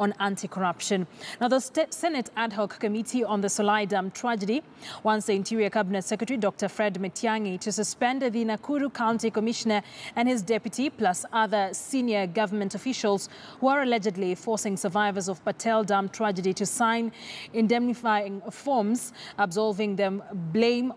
on anti-corruption. Now, the Senate Ad Hoc Committee on the Solai Dam tragedy wants the Interior Cabinet Secretary Dr. Fred Matiangi to suspend the Nakuru County Commissioner and his deputy, plus other senior government officials who are allegedly forcing survivors of Patel Dam tragedy to sign indemnifying forms, absolving from blame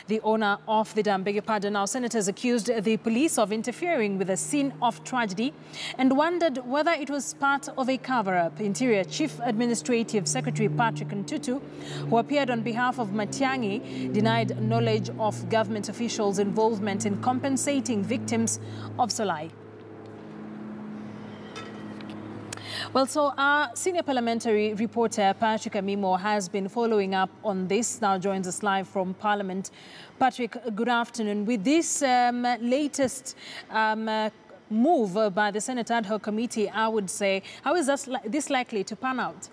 the owner of the dam. Beg your pardon. Now, senators accused the police of interfering with the scene of tragedy and wondered whether it was part of a cover-up. Interior Chief Administrative Secretary Patrick Ntutu, who appeared on behalf of Matiangi, denied knowledge of government officials' involvement in compensating victims of Solai. Well, so our senior parliamentary reporter, Patrick Amimo, has been following up on this. Now joins us live from Parliament. Patrick, good afternoon. With this latest move by the Senate Ad Hoc Committee, I would say, how is this likely to pan out?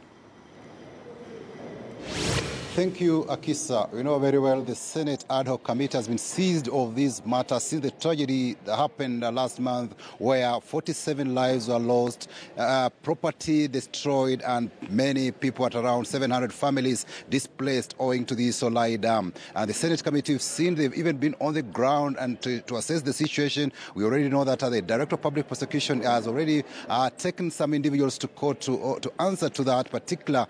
Thank you, Akisa. You know very well the Senate Ad Hoc Committee has been seized of this matter since the tragedy that happened last month, where 47 lives were lost, property destroyed, and many people, at around 700 families, displaced owing to the Solai Dam. And the Senate Committee have seen, they've even been on the ground and to assess the situation. We already know that the Director of Public Prosecution has already taken some individuals to court to answer to that particular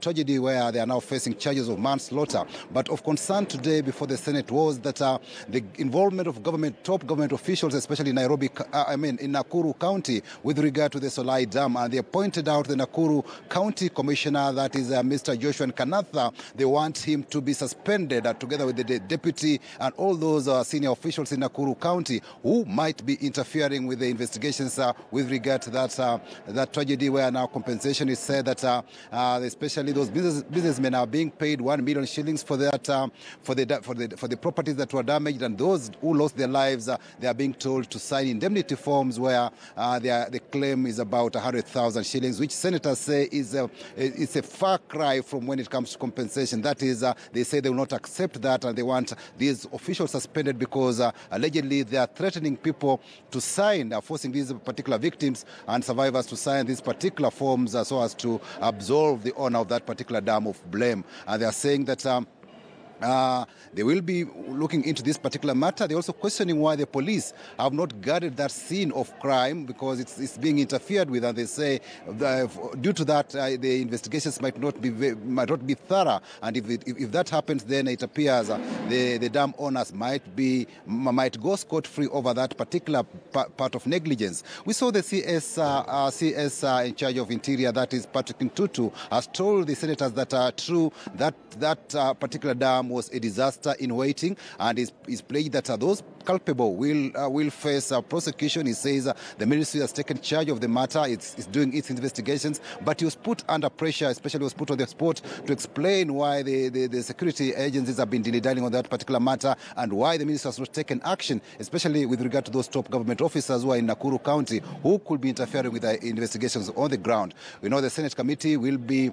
tragedy, where they are now facing charges of manslaughter. But of concern today before the Senate was that the involvement of top government officials, especially in Nakuru County, with regard to the Solai Dam. And they pointed out the Nakuru County Commissioner, that is Mr. Joshua Kanatha. They want him to be suspended together with the deputy and all those senior officials in Nakuru County who might be interfering with the investigations with regard to that tragedy, where now compensation is said that especially those businessmen are being paid 1 million shillings for that for the properties that were damaged, and those who lost their lives they are being told to sign indemnity forms where the claim is about 100,000 shillings, which senators say is it's a far cry from when it comes to compensation. That is, they say they will not accept that, and they want these officials suspended because allegedly they are threatening people to sign, forcing these particular victims and survivors to sign these particular forms so as to absolve the owner of that particular dam of blame. And they are saying that they will be looking into this particular matter. They're also questioning why the police have not guarded that scene of crime, because it's being interfered with, and they say due to that the investigations might not be thorough, and if that happens, then it appears the dam owners might go scot-free over that particular part of negligence. We saw the CS in charge of Interior, that is Patrick Ntutu, has told the senators that true that particular dam was a disaster in waiting, and is pledged that those culpable will face prosecution. He says the ministry has taken charge of the matter, it's doing its investigations, but he was put under pressure, especially was put on the spot to explain why the security agencies have been dilly-dallying on that particular matter, and why the ministry has not taken action, especially with regard to those top government officers who are in Nakuru County who could be interfering with the investigations on the ground. We know the Senate Committee will be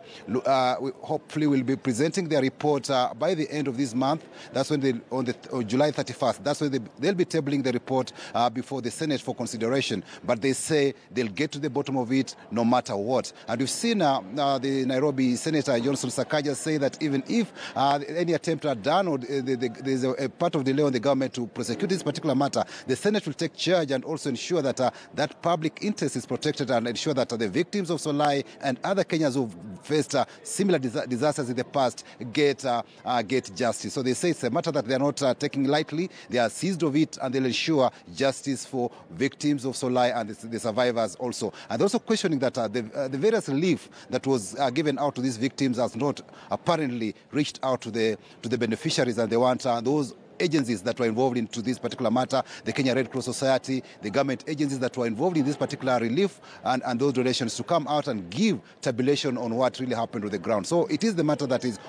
hopefully will be presenting their report by the end of this month. That's when on July 31st. That's when they'll be tabling the report before the Senate for consideration. But they say they'll get to the bottom of it no matter what. And we've seen the Nairobi Senator Johnson Sakaja say that even if any attempt are done, or there's a part of delay on the government to prosecute this particular matter, the Senate will take charge and also ensure that that public interest is protected, and ensure that the victims of Solai and other Kenyans who've faced similar disasters in the past get justice. So they say it's a matter that they're not taking lightly. They are seized of it, and they'll ensure justice for victims of Solai and the survivors also. And also questioning that the various relief that was given out to these victims has not apparently reached out to the beneficiaries, and they want those agencies that were involved into this particular matter, the Kenya Red Cross Society, the government agencies that were involved in this particular relief and those donations, to come out and give tabulation on what really happened on the ground. So it is the matter that is